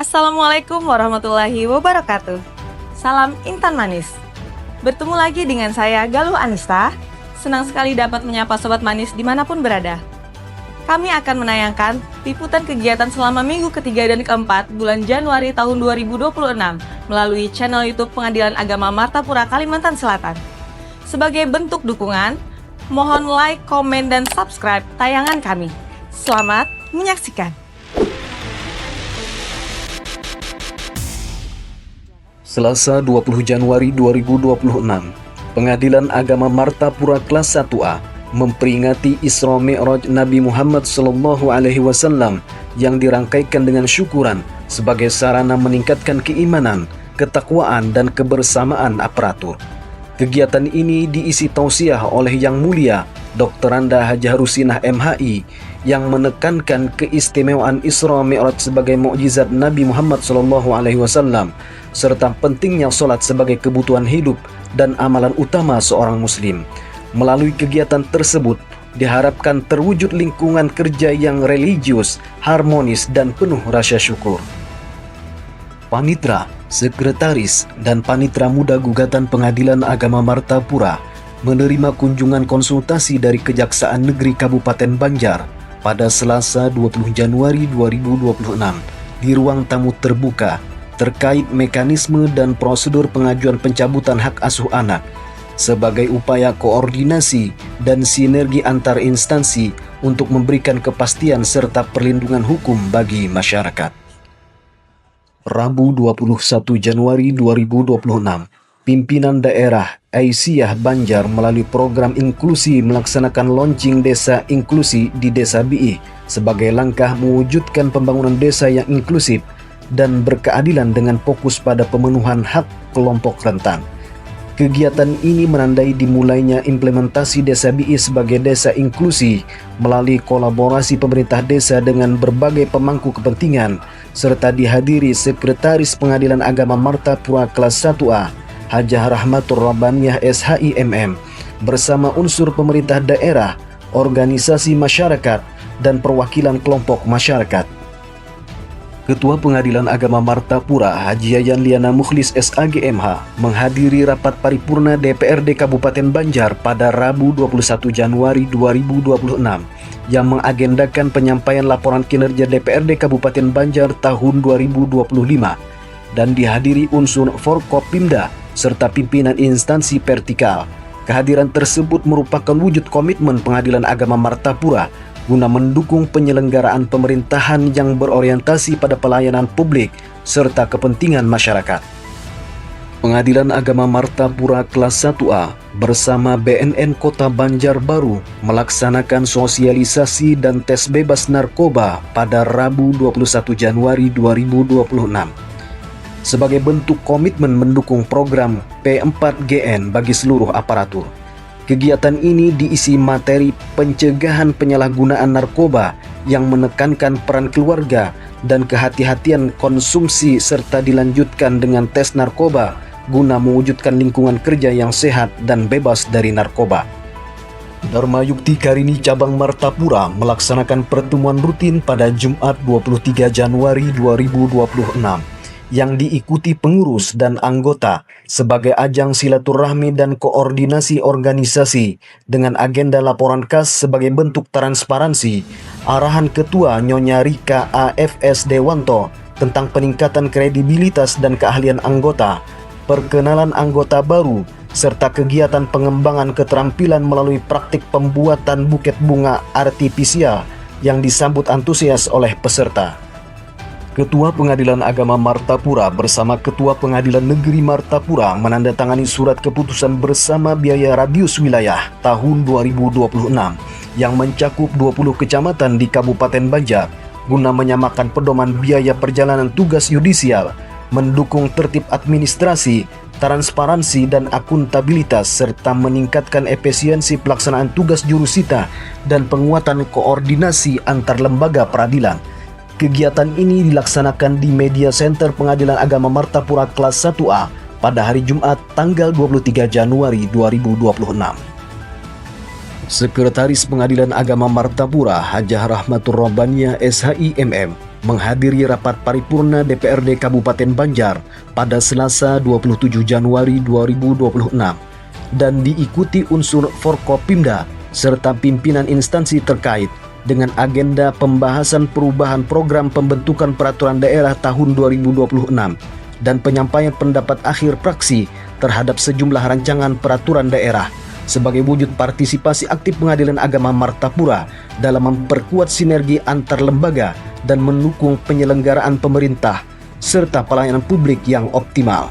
Assalamualaikum warahmatullahi wabarakatuh. Salam Intan Manis. Bertemu lagi dengan saya Galuh Anista. Senang sekali dapat menyapa Sobat Manis dimanapun berada. Kami akan menayangkan liputan kegiatan selama minggu ketiga dan keempat bulan Januari tahun 2026 melalui channel YouTube Pengadilan Agama Martapura, Kalimantan Selatan. Sebagai bentuk dukungan, mohon like, komen, dan subscribe tayangan kami. Selamat menyaksikan. Selasa 20 Januari 2026, Pengadilan Agama Martapura kelas 1A memperingati Isra Mi'raj Nabi Muhammad SAW yang dirangkaikan dengan syukuran sebagai sarana meningkatkan keimanan, ketakwaan, dan kebersamaan aparatur. Kegiatan ini diisi tausiah oleh Yang Mulia Dr. Anda Hajah Rusinah MHI yang menekankan keistimewaan Isra Mi'raj sebagai mukjizat Nabi Muhammad SAW serta pentingnya sholat sebagai kebutuhan hidup dan amalan utama seorang muslim. Melalui kegiatan tersebut diharapkan terwujud lingkungan kerja yang religius, harmonis, dan penuh rasa syukur. Panitra, Sekretaris, dan Panitra Muda Gugatan Pengadilan Agama Martapura menerima kunjungan konsultasi dari Kejaksaan Negeri Kabupaten Banjar pada Selasa 20 Januari 2026 di ruang tamu terbuka terkait mekanisme dan prosedur pengajuan pencabutan hak asuh anak sebagai upaya koordinasi dan sinergi antar instansi untuk memberikan kepastian serta perlindungan hukum bagi masyarakat. Rabu 21 Januari 2026, pimpinan daerah Aisyah Banjar melalui program inklusi melaksanakan launching desa inklusi di Desa Biih sebagai langkah mewujudkan pembangunan desa yang inklusif dan berkeadilan dengan fokus pada pemenuhan hak kelompok rentan. Kegiatan ini menandai dimulainya implementasi Desa Biih sebagai desa inklusi melalui kolaborasi pemerintah desa dengan berbagai pemangku kepentingan serta dihadiri Sekretaris Pengadilan Agama Martapura kelas 1A Hajah Rahmatur Rabbaniyah SHIMM bersama unsur pemerintah daerah, organisasi masyarakat, dan perwakilan kelompok masyarakat. Ketua Pengadilan Agama Martapura Haji Yayan Liana Mukhlis SAGMH menghadiri rapat paripurna DPRD Kabupaten Banjar pada Rabu 21 Januari 2026 yang mengagendakan penyampaian laporan kinerja DPRD Kabupaten Banjar tahun 2025 dan dihadiri unsur Forkopimda serta pimpinan instansi vertikal. Kehadiran tersebut merupakan wujud komitmen Pengadilan Agama Martapura guna mendukung penyelenggaraan pemerintahan yang berorientasi pada pelayanan publik serta kepentingan masyarakat. Pengadilan Agama Martapura kelas 1A bersama BNN Kota Banjarbaru melaksanakan sosialisasi dan tes bebas narkoba pada Rabu 21 Januari 2026. Sebagai bentuk komitmen mendukung program P4GN bagi seluruh aparatur. Kegiatan ini diisi materi pencegahan penyalahgunaan narkoba yang menekankan peran keluarga dan kehati-hatian konsumsi serta dilanjutkan dengan tes narkoba guna mewujudkan lingkungan kerja yang sehat dan bebas dari narkoba. Dharma Yukti Karini Cabang Martapura melaksanakan pertemuan rutin pada Jumat 23 Januari 2026 yang diikuti pengurus dan anggota sebagai ajang silaturahmi dan koordinasi organisasi dengan agenda laporan khas sebagai bentuk transparansi arahan Ketua Nyonya Rika AFS Dewanto tentang peningkatan kredibilitas dan keahlian anggota, perkenalan anggota baru, serta kegiatan pengembangan keterampilan melalui praktik pembuatan buket bunga artifisial yang disambut antusias oleh peserta. Ketua Pengadilan Agama Martapura bersama Ketua Pengadilan Negeri Martapura menandatangani surat keputusan bersama biaya radius wilayah tahun 2026 yang mencakup 20 kecamatan di Kabupaten Banjar guna menyamakan pedoman biaya perjalanan tugas yudisial, mendukung tertib administrasi, transparansi dan akuntabilitas serta meningkatkan efisiensi pelaksanaan tugas jurusita dan penguatan koordinasi antar lembaga peradilan. Kegiatan ini dilaksanakan di Media Center Pengadilan Agama Martapura kelas 1A pada hari Jumat tanggal 23 Januari 2026. Sekretaris Pengadilan Agama Martapura Hajah Rahmatur Rabbaniyah SHIMM menghadiri rapat paripurna DPRD Kabupaten Banjar pada Selasa 27 Januari 2026 dan diikuti unsur Forkopimda serta pimpinan instansi terkait dengan agenda pembahasan perubahan program pembentukan peraturan daerah tahun 2026 dan penyampaian pendapat akhir praksi terhadap sejumlah rancangan peraturan daerah sebagai wujud partisipasi aktif Pengadilan Agama Martapura dalam memperkuat sinergi antar lembaga dan mendukung penyelenggaraan pemerintah serta pelayanan publik yang optimal.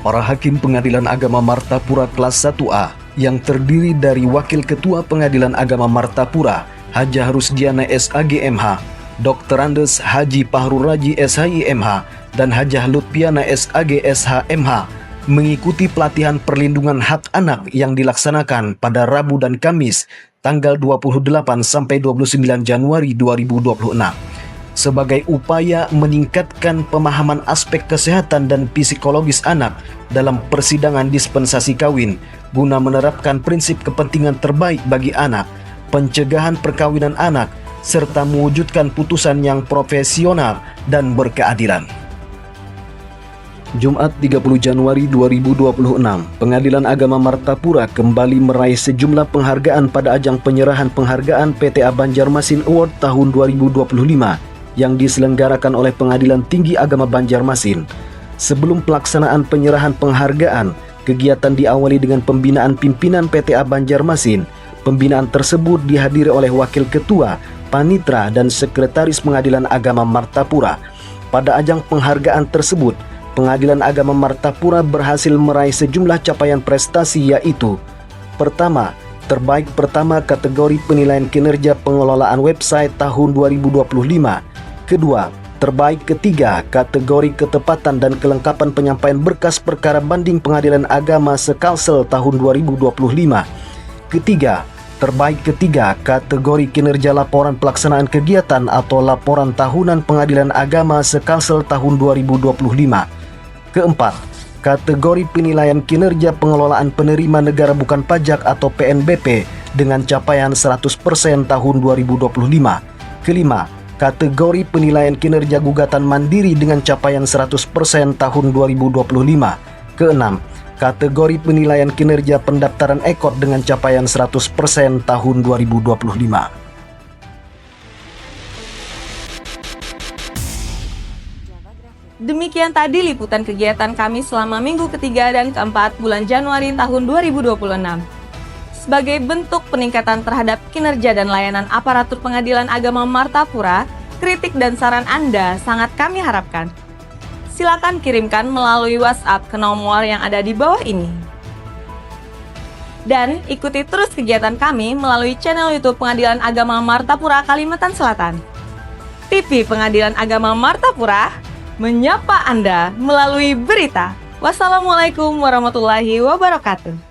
Para hakim Pengadilan Agama Martapura kelas 1A yang terdiri dari Wakil Ketua Pengadilan Agama Martapura Hajah Rusdiana SAG MH, Dr. Andes Haji Pahrul Raji SHI MH, dan Hajah Lutfiana SAG SH MH mengikuti pelatihan perlindungan hak anak yang dilaksanakan pada Rabu dan Kamis tanggal 28 sampai 29 Januari 2026 sebagai upaya meningkatkan pemahaman aspek kesehatan dan psikologis anak dalam persidangan dispensasi kawin guna menerapkan prinsip kepentingan terbaik bagi anak, pencegahan perkawinan anak, serta mewujudkan putusan yang profesional dan berkeadilan. Jumat 30 Januari 2026, Pengadilan Agama Martapura kembali meraih sejumlah penghargaan pada ajang penyerahan penghargaan PTA Banjarmasin Award tahun 2025 yang diselenggarakan oleh Pengadilan Tinggi Agama Banjarmasin. Sebelum pelaksanaan penyerahan penghargaan, kegiatan diawali dengan pembinaan pimpinan PTA Banjarmasin. Pembinaan tersebut dihadiri oleh Wakil Ketua, Panitra, dan Sekretaris Pengadilan Agama Martapura. Pada ajang penghargaan tersebut, Pengadilan Agama Martapura berhasil meraih sejumlah capaian prestasi yaitu: pertama, terbaik pertama kategori penilaian kinerja pengelolaan website tahun 2025. Kedua, terbaik ketiga kategori ketepatan dan kelengkapan penyampaian berkas perkara banding Pengadilan Agama se-Kalsel tahun 2025. Ketiga, terbaik ketiga kategori kinerja laporan pelaksanaan kegiatan atau laporan tahunan Pengadilan Agama se-Kalsel tahun 2025. Keempat, kategori penilaian kinerja pengelolaan penerima negara bukan pajak atau PNBP dengan capaian 100% tahun 2025. Kelima, kategori penilaian kinerja gugatan mandiri dengan capaian 100% tahun 2025. Keenam, kategori penilaian kinerja pendaftaran ekor dengan capaian 100% tahun 2025. Demikian tadi liputan kegiatan kami selama minggu ketiga dan keempat bulan Januari tahun 2026. Sebagai bentuk peningkatan terhadap kinerja dan layanan aparatur Pengadilan Agama Martapura, kritik dan saran Anda sangat kami harapkan. Silakan kirimkan melalui WhatsApp ke nomor yang ada di bawah ini. Dan ikuti terus kegiatan kami melalui channel YouTube Pengadilan Agama Martapura Kalimantan Selatan. TV Pengadilan Agama Martapura menyapa Anda melalui berita. Wassalamualaikum warahmatullahi wabarakatuh.